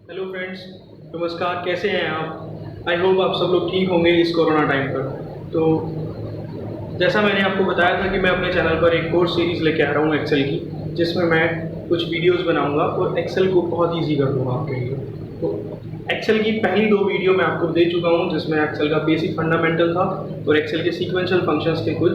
Hello friends, नमस्कार। कैसे हैं आप? आई होप आप सब लोग ठीक होंगे इस कोरोना टाइम पर। तो जैसा मैंने आपको बताया था कि मैं अपने चैनल पर एक कोर्स सीरीज़ लेके आ रहा हूँ एक्सेल की, जिसमें मैं कुछ वीडियोस बनाऊंगा और एक्सेल को बहुत इजी कर दूंगा आपके लिए। तो एक्सेल की पहली 2 वीडियो मैं आपको दे चुका हूँ, जिसमें एक्सेल का बेसिक फंडामेंटल था और एक्सेल के सीक्वेंशियल फंक्शंस के कुछ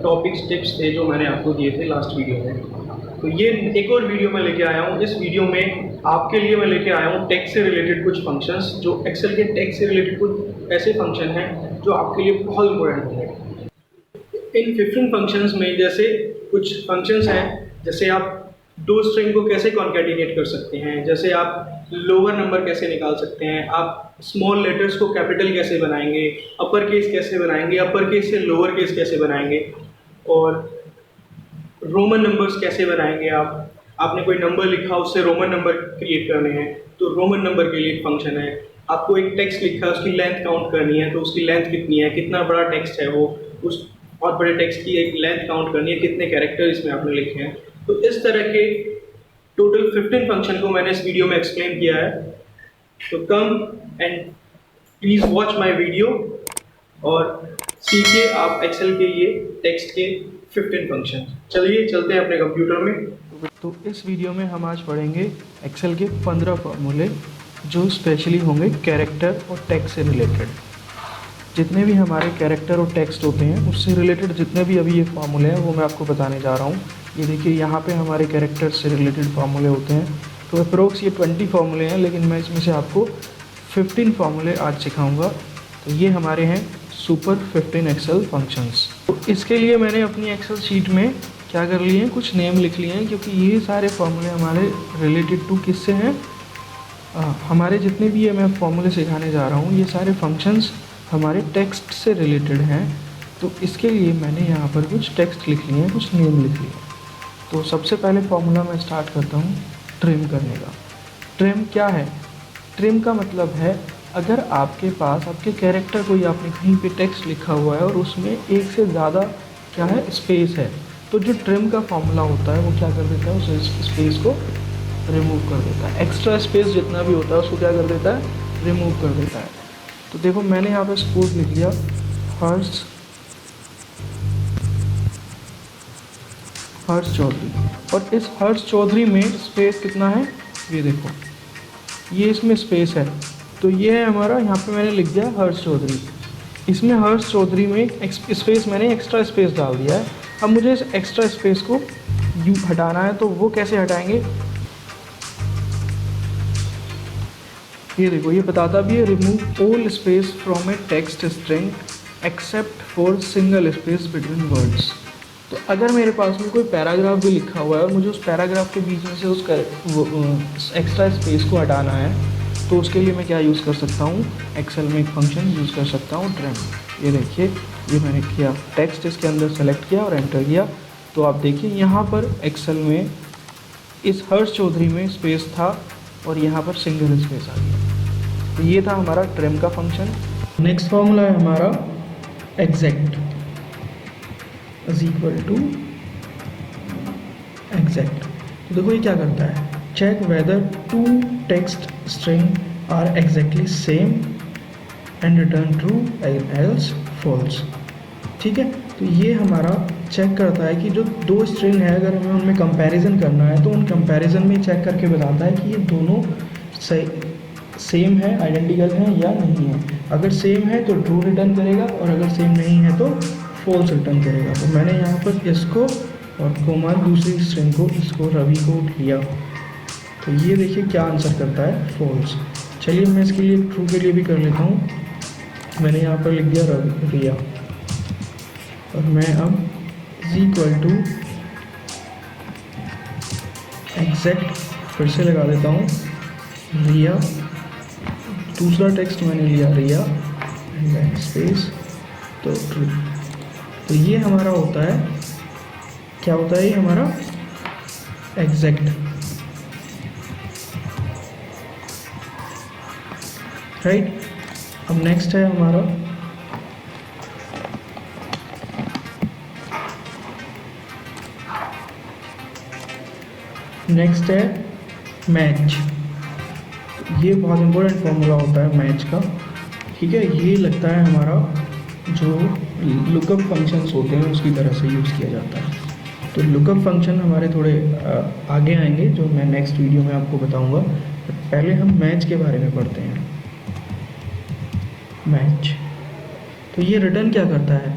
टॉपिक्स टिप्स थे जो मैंने आपको दिए थे लास्ट वीडियो में। तो ये एक और वीडियो मैं लेके आया हूँ। इस वीडियो में आपके लिए मैं लेके आया हूँ टेक्स्ट से रिलेटेड कुछ फंक्शंस, जो एक्सेल के टेक्स्ट से रिलेटेड कुछ ऐसे फंक्शन हैं जो आपके लिए बहुत इंपॉर्टेंट होंगे। इन 15 फंक्शंस में जैसे कुछ फंक्शंस हैं, जैसे आप दो स्ट्रिंग को कैसे कॉन्कैटिनेट कर सकते हैं, जैसे आप लोअर नंबर कैसे निकाल सकते हैं, आप स्मॉल लेटर्स को कैपिटल कैसे बनाएंगे, अपर केस कैसे बनाएंगे, अपर केस से लोअर केस कैसे बनाएंगे, और रोमन नंबर्स कैसे बनाएंगे। आपने कोई नंबर लिखा, उससे रोमन नंबर क्रिएट करने हैं तो रोमन नंबर के लिए एक फंक्शन है। आपको एक टेक्स्ट लिखा है, उसकी लेंथ काउंट करनी है तो उसकी लेंथ कितनी है, कितना बड़ा टेक्स्ट है वो, उस बहुत बड़े टेक्स्ट की एक लेंथ काउंट करनी है, कितने कैरेक्टर इसमें आपने लिखे हैं। तो इस तरह के टोटल 15 फंक्शन को मैंने इस वीडियो में एक्सप्लेन किया है। तो come and please watch my video और सीखिए आप एक्सेल के ये टेक्स्ट के 15 फंक्शन। चलिए चलते हैं अपने कंप्यूटर में। तो इस वीडियो में हम आज पढ़ेंगे एक्सेल के 15 फॉर्मूले, जो स्पेशली होंगे कैरेक्टर और टेक्स्ट से रिलेटेड। जितने भी हमारे कैरेक्टर और टेक्स्ट होते हैं उससे रिलेटेड जितने भी अभी ये फार्मूले हैं वो मैं आपको बताने जा रहा हूँ। ये देखिए, यहाँ पे हमारे कैरेक्टर से रिलेटेड फार्मूले होते हैं। तो अप्रोक्स ये 20 फार्मूले हैं, लेकिन मैं इसमें से आपको 15 फार्मूले आज सिखाऊंगा। तो ये हमारे हैं सुपर 15 एक्सेल फंक्शंस। तो इसके लिए मैंने अपनी एक्सेल शीट में क्या कर लिए हैं, कुछ नेम लिख लिए हैं, क्योंकि ये सारे फार्मूले हमारे रिलेटेड टू किससे हैं, हमारे जितने भी ये मैं फार्मूले सिखाने जा रहा हूँ ये सारे फंक्शंस हमारे टेक्स्ट से रिलेटेड हैं। तो इसके लिए मैंने यहाँ पर कुछ टेक्स्ट लिख लिए हैं, कुछ नेम लिख लिए हैं। तो सबसे पहले फार्मूला मैं स्टार्ट करता हूँ ट्रिम करने का। ट्रिम क्या है? ट्रिम का मतलब है, अगर आपके पास आपके कैरेक्टर कोई आपने कहीं पे टेक्स्ट लिखा हुआ है और उसमें एक से ज़्यादा क्या है स्पेस है, तो जो ट्रिम का फॉर्मूला होता है वो क्या कर देता है, उस स्पेस को रिमूव कर देता है। एक्स्ट्रा स्पेस जितना भी होता है उसको क्या कर देता है, रिमूव कर देता है। तो देखो, मैंने यहाँ पे सपोज लिख लिया हर्ष चौधरी, और इस हर्ष चौधरी में स्पेस कितना है, ये देखो, ये इसमें स्पेस है। तो ये है हमारा, यहाँ पे मैंने लिख दिया हर्ष चौधरी। इसमें हर्ष चौधरी में स्पेस मैंने एक्स्ट्रा स्पेस डाल दिया है। अब मुझे इस एक्स्ट्रा स्पेस को हटाना है, तो वो कैसे हटाएंगे, ये देखो, ये बताता भी है remove all space from A text string except for single space between words. तो अगर मेरे पास में कोई पैराग्राफ भी लिखा हुआ है और मुझे उस पैराग्राफ के बीच में से उसका एक्स्ट्रा स्पेस को हटाना है, तो उसके लिए मैं क्या यूज़ कर सकता हूँ, एक्सेल में एक फंक्शन यूज़ कर सकता हूँ ट्रिम। ये देखिए, ये मैंने किया, टेक्स्ट इसके अंदर सेलेक्ट किया और एंटर किया। तो आप देखिए यहाँ पर एक्सेल में इस हर्ष चौधरी में स्पेस था और यहाँ पर सिंगल स्पेस आ गया। तो ये था हमारा ट्रिम का फंक्शन। नेक्स्ट फॉर्मूला है हमारा exact is equal to exact. तो देखो ये क्या करता है, check whether two text string are exactly same and return true else false. ठीक है, तो ये हमारा चेक करता है कि जो दो स्ट्रिंग है, अगर हमें उनमें कंपैरिजन करना है तो उन कंपैरिजन में चेक करके बताता है कि ये दोनों सेम है, आइडेंटिकल हैं या नहीं है। अगर सेम है तो ट्रू रिटर्न करेगा और अगर सेम नहीं है तो फॉल्स रिटर्न करेगा। तो मैंने यहाँ पर इसको और कोमा दूसरी स्ट्रिंग को, इसको रवि को लिया, तो ये देखिए क्या आंसर करता है, फॉल्स। चलिए मैं इसके लिए ट्रू के लिए भी कर लेता हूँ। मैंने यहाँ पर लिख दिया रिया, और मैं अब इज इक्वल टू एग्जैक्ट फिर से लगा देता हूँ, रिया, दूसरा टेक्स्ट मैंने लिया रिया एंड स्पेस, तो ट्रू। तो ये हमारा होता है, क्या होता है, ये हमारा एग्जैक्ट, राइट। अब नेक्स्ट है हमारा मैच। ये बहुत इंपॉर्टेंट फॉर्मूला होता है मैच का, ठीक है। ये लगता है हमारा जो लुकअप फंक्शंस होते हैं उसकी तरह से यूज़ किया जाता है। तो लुकअप फंक्शन हमारे थोड़े आगे आएंगे, जो मैं नेक्स्ट वीडियो में आपको बताऊंगा। पहले हम मैच के बारे में पढ़ते हैं। मैच, तो ये रिटर्न क्या करता है?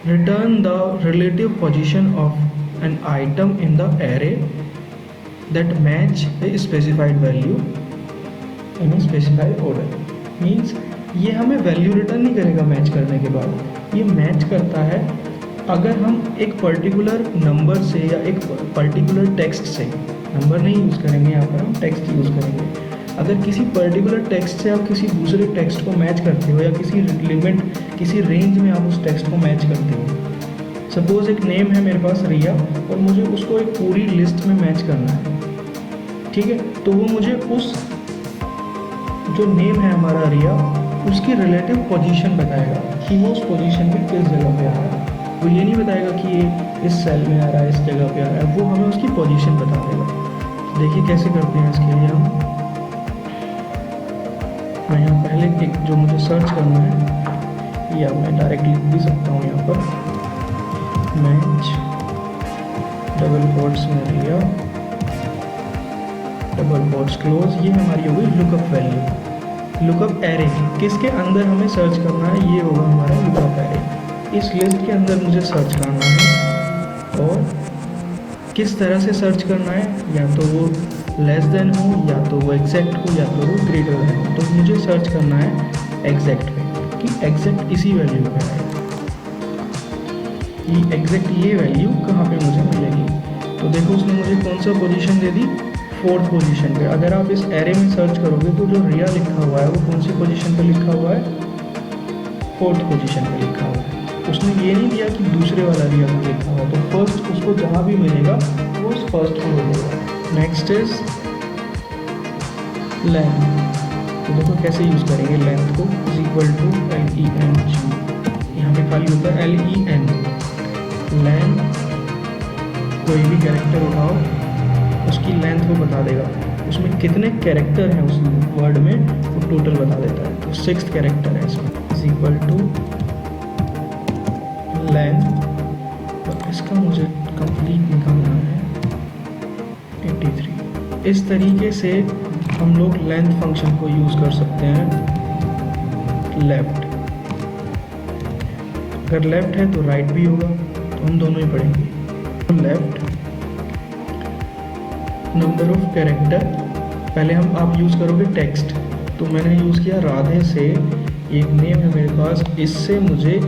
Return the relative position of an item in the array that match the specified value in a specified order. Means ये हमें वैल्यू रिटर्न नहीं करेगा मैच करने के बाद, ये मैच करता है अगर हम एक पर्टिकुलर नंबर से या एक पर्टिकुलर टेक्स्ट से, नंबर नहीं यूज़ करेंगे यहाँ पर, हम टेक्स्ट यूज़ करेंगे। अगर किसी पर्टिकुलर टेक्स्ट से आप किसी दूसरे टेक्स्ट को मैच करते हो या किसी लिमिट, किसी रेंज में आप उस टेक्स्ट को मैच करते हो। सपोज़ एक नेम है मेरे पास रिया और मुझे उसको एक पूरी लिस्ट में मैच करना है, ठीक है। तो वो मुझे उस जो नेम है हमारा रिया, उसकी रिलेटिव पोजीशन बताएगा कि वो उस पोजीशन में किस जगह पे आ रहा है। वो ये नहीं बताएगा कि ये इस सेल में आ रहा है, इस जगह पे आ रहा है, वो हमें उसकी पोजीशन बता देगा। देखिए कैसे करते हैं इसके लिए हम। मैं यहाँ पहले एक जो मुझे सर्च करना है, या मैं डायरेक्ट लिख भी सकता हूँ यहाँ पर, मैच डबल कोट्स में रिया डबल कोट्स क्लोज। ये हमारी हो गई लुकअप वैल्यू। लुकअप एरे किसके अंदर हमें सर्च करना है, ये होगा हमारा लुकअप एरे। इस लिस्ट के अंदर मुझे सर्च करना है, और किस तरह से सर्च करना है, या तो वो लेस देन हो, या तो वो एग्जैक्ट हो, या तो वो ग्रेटर देन हो। तो मुझे सर्च करना है एग्जैक्ट पे, कि एग्जैक्ट इसी वैल्यू पे है, कि एग्जैक्ट ये वैल्यू कहाँ पे मुझे मिलेगी। तो देखो उसने मुझे कौन सा पोजीशन दे दी, 4th पोजीशन पे। अगर आप इस एरे में सर्च करोगे तो जो रिया लिखा हुआ है वो कौन सी पोजीशन पे लिखा हुआ है, 4th पोजीशन पे लिखा हुआ है। उसने ये नहीं दिया कि दूसरे वाला रिया को लिखा हुआ, तो फर्स्ट उसको जहाँ भी मिलेगा वो उस फर्स्ट को मिलेगा। Next is length. तो देखो कैसे यूज़ करेंगे लेंथ को, इज इक्वल टू LENG। यहाँ पे खाली होता है LEN। लेंथ, कोई भी कैरेक्टर उठाओ, उसकी लेंथ वो बता देगा, उसमें कितने कैरेक्टर हैं उस वर्ड में, वो टोटल बता देता है। तो 6th कैरेक्टर है इसमें, इज इक्वल टू लेंथ, और इसका मुझे कंप्लीट निकालना है 83। इस तरीके से हम लोग लेंथ फंक्शन को यूज़ कर सकते हैं। लेफ्ट, अगर लेफ्ट है तो राइट भी होगा, तो हम दोनों ही पढ़ेंगे। तो लेफ्ट नंबर ऑफ कैरेक्टर, पहले हम आप यूज़ करोगे टेक्स्ट, तो मैंने यूज़ किया राधे से, एक नेम है मेरे पास, इससे मुझे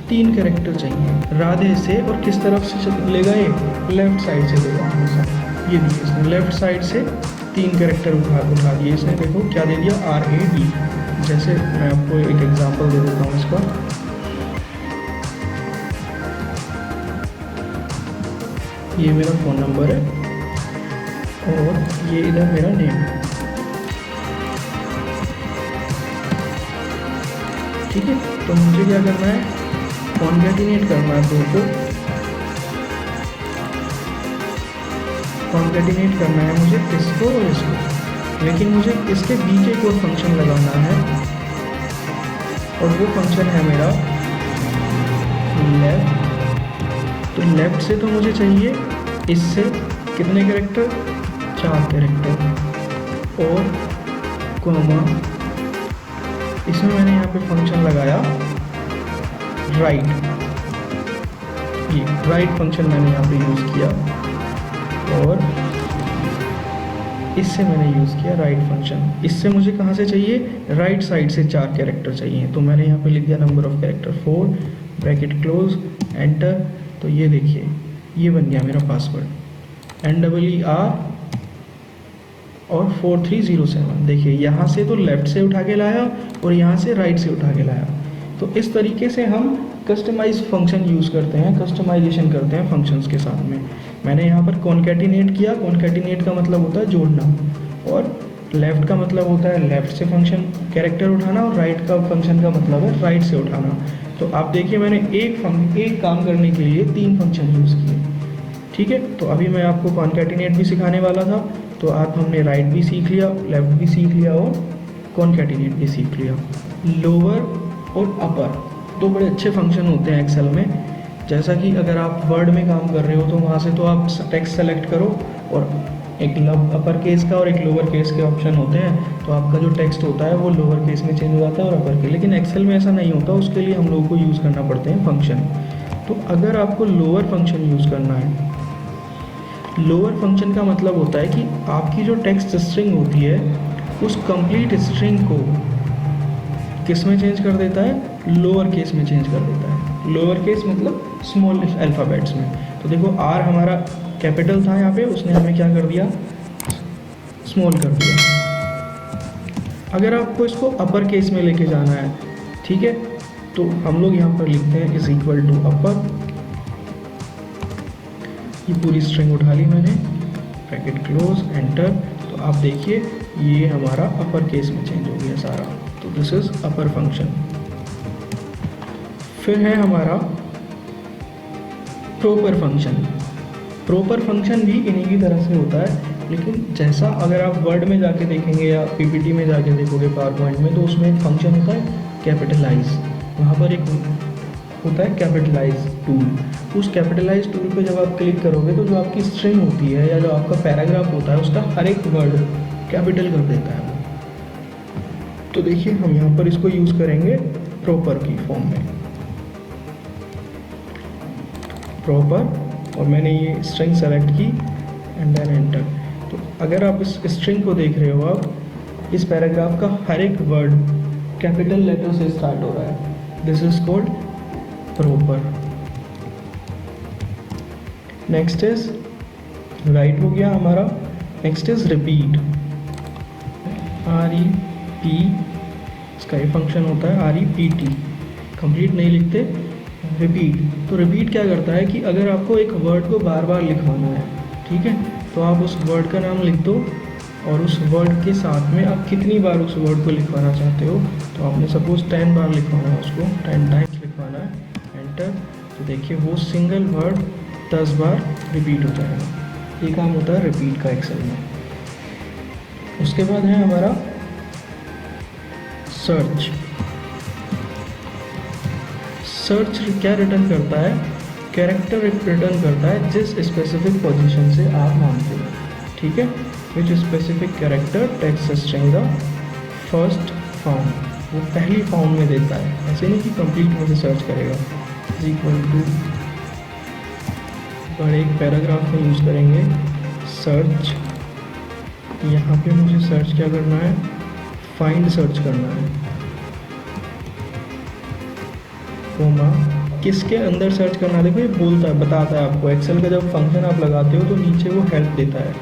3 कैरेक्टर चाहिए राधे से। और किस तरफ से लेगा, ये लेफ़्ट साइड से लेगा हमेशा। ये देखिए इसने लेफ़्ट साइड से 3 कैरेक्टर उठा दिए इसने। देखो क्या दे दिया, RAD। जैसे मैं आपको एक एग्जांपल दे देता हूँ इसका। ये मेरा फ़ोन नंबर है और ये इधर मेरा नेम है, ठीक है। तो मुझे क्या करना है, कॉन्कैटिनेट करना है दो को, कॉन्कैटिनेट करना है मुझे इसको और इसको, लेकिन मुझे इसके बीच एक और फंक्शन लगाना है, और वो फंक्शन है मेरा लेफ्ट। तो लेफ्ट से तो मुझे चाहिए इससे कितने कैरेक्टर, 4 कैरेक्टर, और कॉमा, इसमें मैंने यहाँ पे फंक्शन लगाया राइट। ये राइट फंक्शन मैंने यहाँ पे यूज़ किया, और इससे मैंने यूज़ किया राइट फंक्शन। इससे मुझे कहाँ से चाहिए, राइट साइड से 4 कैरेक्टर चाहिए। तो मैंने यहाँ पे लिख दिया number of character 4, bracket close, enter. तो ये देखिए ये बन गया मेरा पासवर्ड, NEER और 4307। देखिए यहाँ से तो लेफ़्ट से उठा के लाया और यहाँ से राइट से उठा के लाया। तो इस तरीके से हम कस्टमाइज फंक्शन यूज़ करते हैं, कस्टमाइजेशन करते हैं फंक्शंस के साथ में। मैंने यहाँ पर कॉन्कैटिनेट किया, कॉन्कैटिनेट का मतलब होता है जोड़ना, और लेफ़्ट का मतलब होता है लेफ़्ट से फंक्शन कैरेक्टर उठाना, और राइट का फंक्शन का मतलब है राइट से उठाना। तो आप देखिए मैंने एक काम करने के लिए 3 फंक्शन यूज़ किए, ठीक है। तो अभी मैं आपको कॉन्कैटिनेट भी सिखाने वाला था, तो आप हमने राइट भी सीख लिया, लेफ्ट भी सीख लिया और कॉन्कैटिनेट भी सीख लिया। लोअर और अपर दो बड़े अच्छे फंक्शन होते हैं एक्सेल में। जैसा कि अगर आप वर्ड में काम कर रहे हो तो वहाँ से तो आप टेक्स्ट सेलेक्ट करो और एक अपर केस का और एक लोअर केस के ऑप्शन होते हैं, तो आपका जो टेक्स्ट होता है वो लोअर केस में चेंज हो जाता है और अपर के। लेकिन एक्सेल में ऐसा नहीं होता, उसके लिए हम लोगों को यूज़ करना पड़ते हैं फंक्शन। तो अगर आपको लोअर फंक्शन यूज़ करना है, लोअर फंक्शन का मतलब होता है कि आपकी जो टेक्स्ट स्ट्रिंग होती है उस कंप्लीट स्ट्रिंग को किस में चेंज कर देता है, लोअर केस में चेंज कर देता है। लोअर केस मतलब स्मॉल अल्फ़ाबेट्स में। तो देखो आर हमारा कैपिटल था यहाँ पे, उसने हमें क्या कर दिया, स्मॉल कर दिया। अगर आपको इसको अपर केस में लेके जाना है, ठीक है, तो हम लोग यहाँ पर लिखते हैं इज इक्वल टू अपर। ये पूरी स्ट्रिंग उठा ली मैंने, ब्रैकेट क्लोज, एंटर। तो आप देखिए ये हमारा अपर केस में चेंज हो गया सारा। तो दिस इज अपर फंक्शन। फिर है हमारा प्रॉपर फंक्शन। प्रॉपर फंक्शन भी इन्हीं की तरह से होता है, लेकिन जैसा अगर आप वर्ड में जाके देखेंगे या पीपीटी में जाके देखोगे पावर पॉइंट में, तो उसमें एक फंक्शन होता है कैपिटलाइज। वहाँ पर एक होता है कैपिटलाइज टूल। उस कैपिटलाइज टूल पे जब आप क्लिक करोगे तो जो आपकी स्ट्रिंग होती है या जो आपका पैराग्राफ होता है उसका हर एक वर्ड कैपिटल कर देता है। तो देखिए हम यहाँ पर इसको यूज़ करेंगे प्रॉपर की फॉर्म में, प्रॉपर, और मैंने ये स्ट्रिंग सेलेक्ट की एंड देन एंटर। तो अगर आप इस स्ट्रिंग को देख रहे हो, आप इस पैराग्राफ का हर एक वर्ड कैपिटल लेटर से स्टार्ट हो रहा है। This is called proper. Next is right हो गया हमारा। नेक्स्ट इज रिपीट, REP, इसका ये फंक्शन होता है REPT। कंप्लीट नहीं लिखते, रिपीट। तो रिपीट क्या करता है कि अगर आपको एक वर्ड को बार बार लिखवाना है, ठीक है, तो आप उस वर्ड का नाम लिख दो और उस वर्ड के साथ में आप कितनी बार उस वर्ड को लिखवाना चाहते हो। तो आपने सपोज 10 बार लिखवाना है, उसको 10 टाइम्स लिखवाना है, एंटर। तो देखिए वो सिंगल वर्ड 10 बार रिपीट हो जाएगा। ये काम होता है रिपीट का एक्सेल में। उसके बाद है हमारा सर्च। सर्च क्या रिटर्न करता है, कैरेक्टर रिटर्न करता है जिस स्पेसिफिक पोजीशन से आप मांगते हो, ठीक है। विच specific character text string the first found, वो पहली फाउंड में देता है, ऐसे नहीं कि कंप्लीट में से सर्च करेगा। इज इक्वल टू, बड़े एक पैराग्राफ में यूज़ करेंगे सर्च। यहाँ पे मुझे सर्च क्या करना है, फाइंड सर्च करना है, कोमा, किसके अंदर सर्च करना है। देखो ये बोलता है, बताता है आपको। एक्सेल का जब फंक्शन आप लगाते हो तो नीचे वो हेल्प देता है।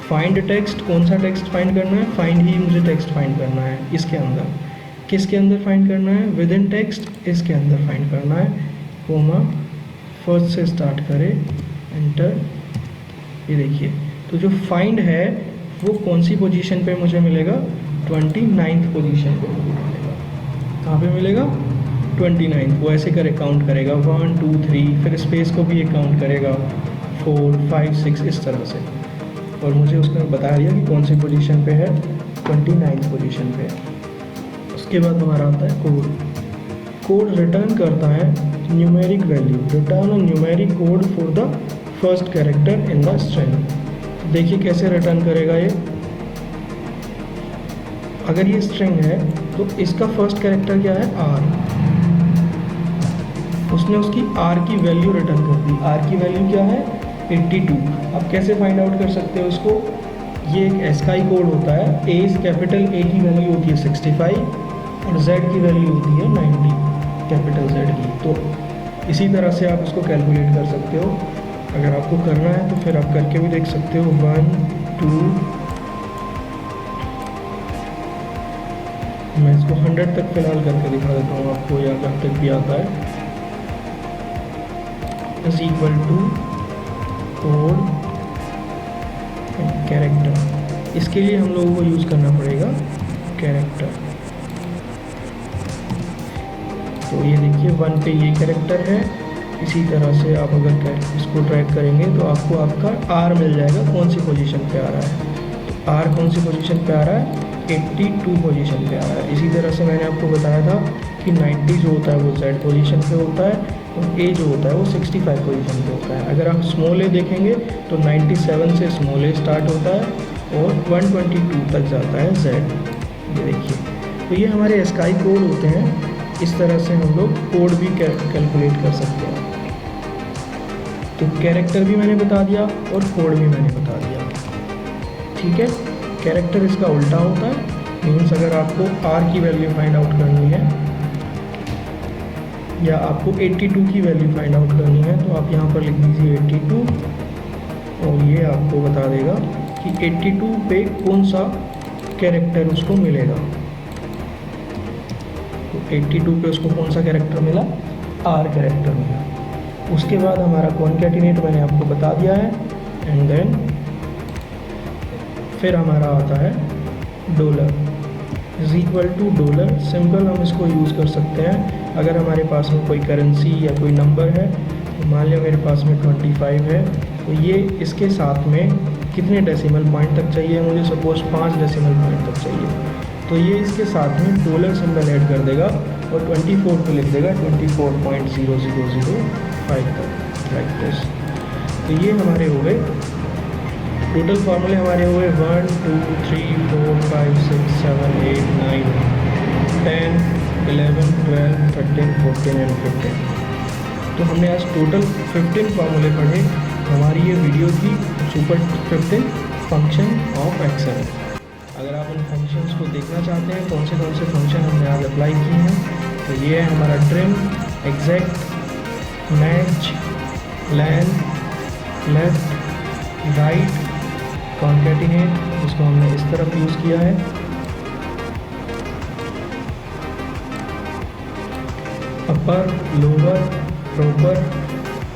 फाइंड टेक्स्ट, कौन सा टेक्स्ट फाइंड करना है, फाइंड ही मुझे टेक्स्ट फाइंड करना है इसके अंदर। किसके अंदर फाइंड करना है, विद इन टेक्स्ट, इसके अंदर फाइंड करना है, कोमा, फर्स्ट से स्टार्ट करें, एंटर। ये देखिए, तो जो फाइंड है वो कौन सी पोजीशन पे मुझे मिलेगा, 29th पोजीशन पे मुझे मिलेगा। कहाँ पे मिलेगा, 29। वो ऐसे करे, काउंट करेगा 1 2 3, फिर स्पेस को भी ये काउंट करेगा 4 5 6 इस तरह से। और मुझे उसने बता दिया कि कौन सी पोजीशन पे है, 29th पोजीशन पे। उसके बाद हमारा आता है कोड। कोड रिटर्न करता है numeric value, return a numeric code for the first character in the string. देखिए कैसे रिटर्न करेगा ये। अगर ये स्ट्रिंग है तो इसका फर्स्ट कैरेक्टर क्या है, R। उसने उसकी R की वैल्यू रिटर्न कर दी। R की वैल्यू क्या है, 82। अब कैसे फाइंड आउट कर सकते हो इसको, ये एक एस्काई कोड होता है। कैपिटल A की वैल्यू होती है 65 और Z की वैल्यू होती है 90, कैपिटल Z की। तो इसी तरह से आप इसको कैलकुलेट कर सकते हो। अगर आपको करना है तो फिर आप करके भी देख सकते हो। 1 2, मैं इसको 100 तक फिलहाल करके दिखा देता हूँ आपको, या कब तक भी आता है। Is equal to code character. इसके लिए हम लोगों को यूज़ करना पड़ेगा कैरेक्टर। तो ये देखिए 1 पे ये कैरेक्टर है। इसी तरह से आप अगर इसको ट्रैक करेंगे तो आपको आपका R मिल जाएगा, कौन सी पोजीशन पे आ रहा है। आर कौन सी पोजीशन पे आ रहा है, 82 पोजीशन पे आ रहा है। इसी तरह से मैंने आपको बताया था कि 90 जो होता है वो जेड पोजीशन पे होता है और ए जो होता है वो 65 पोजीशन पे होता है। अगर आप स्मॉल ए देखेंगे तो 97 से स्मॉल ए स्टार्ट होता है और 122 तक जाता है जेड। ये देखिए, तो ये हमारे स्काई कोड होते हैं। इस तरह से हम लोग कोड भी कैलकुलेट कर सकते हैं। तो कैरेक्टर भी मैंने बता दिया और कोड भी मैंने बता दिया, ठीक है। कैरेक्टर इसका उल्टा होता है, मीन्स अगर आपको आर की वैल्यू फाइंड आउट करनी है या आपको 82 की वैल्यू फाइंड आउट करनी है तो आप यहाँ पर लिख दीजिए 82 और ये आपको बता देगा कि 82 पे कौन सा कैरेक्टर उसको मिलेगा। तो 82 पे उसको कौन सा कैरेक्टर मिला, आर कैरेक्टर मिला। उसके बाद हमारा कॉन्कैटिनेट मैंने आपको बता दिया है एंड देन फिर हमारा आता है dollar is equal to dollar. Simple हम इसको यूज़ कर सकते हैं अगर हमारे पास में कोई करेंसी या कोई नंबर है। तो मान लिया मेरे पास में 25 है, तो ये इसके साथ में कितने डेसिमल पॉइंट तक चाहिए मुझे, सपोज 5 डेसिमल पॉइंट तक चाहिए, तो ये इसके साथ में डॉलर सिंबल ऐड कर देगा और 24 पे लिख देगा 24.0005 तक, लाइक दिस। तो ये हमारे हो गए टोटल फार्मूले, हमारे हो गए 1 2 3 4 5 6 7 8 9 10 11 12 13 14 एंड 15। तो हमने आज टोटल 15 फार्मूले पढ़े। हमारी ये वीडियो थी सुपर 15 फंक्शन ऑफ एक्सेल। अगर आप उन फंक्शंस को देखना चाहते हैं कौन से फंक्शन हमने आज अप्लाई किए हैं, तो ये है हमारा trim, exact, match, len, left, right, concatenate, इसको हमने इस तरफ यूज़ किया है, upper, lower, proper,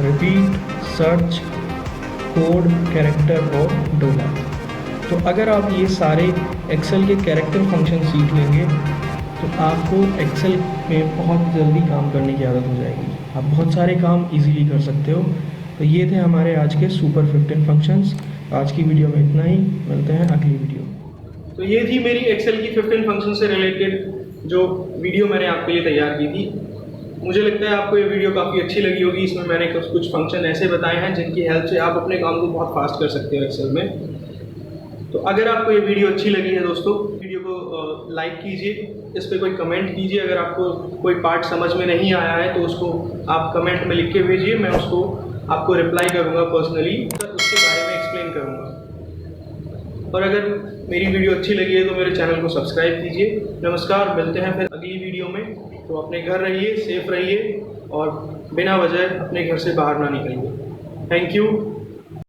repeat, search, code, character और डॉलर। तो अगर आप ये सारे एक्सेल के कैरेक्टर फंक्शन सीख लेंगे तो आपको एक्सेल में बहुत जल्दी काम करने की आदत हो जाएगी। आप बहुत सारे काम इजीली कर सकते हो। तो ये थे हमारे आज के सुपर 15 फंक्शंस। आज की वीडियो में इतना ही, मिलते हैं अगली वीडियो। तो ये थी मेरी एक्सेल की 15 फंक्शन से रिलेटेड जो वीडियो मैंने आपके लिए तैयार की थी। मुझे लगता है आपको ये वीडियो काफ़ी अच्छी लगी होगी। इसमें मैंने कुछ फंक्शन ऐसे बताए हैं जिनकी हेल्प से आप अपने काम को बहुत फास्ट कर सकते हो एक्सेल में। तो अगर आपको ये वीडियो अच्छी लगी है दोस्तों, वीडियो को लाइक कीजिए, इस पर कोई कमेंट कीजिए। अगर आपको कोई पार्ट समझ में नहीं आया है तो उसको आप कमेंट में लिख के भेजिए, मैं उसको आपको रिप्लाई करूँगा पर्सनली, तो उसके बारे में एक्सप्लेन करूँगा। और अगर मेरी वीडियो अच्छी लगी है तो मेरे चैनल को सब्सक्राइब कीजिए। नमस्कार, मिलते हैं फिर अगली वीडियो में। तो अपने घर रहिए, सेफ रहिए और बिना वजह अपने घर से बाहर ना निकलिए। Thank you.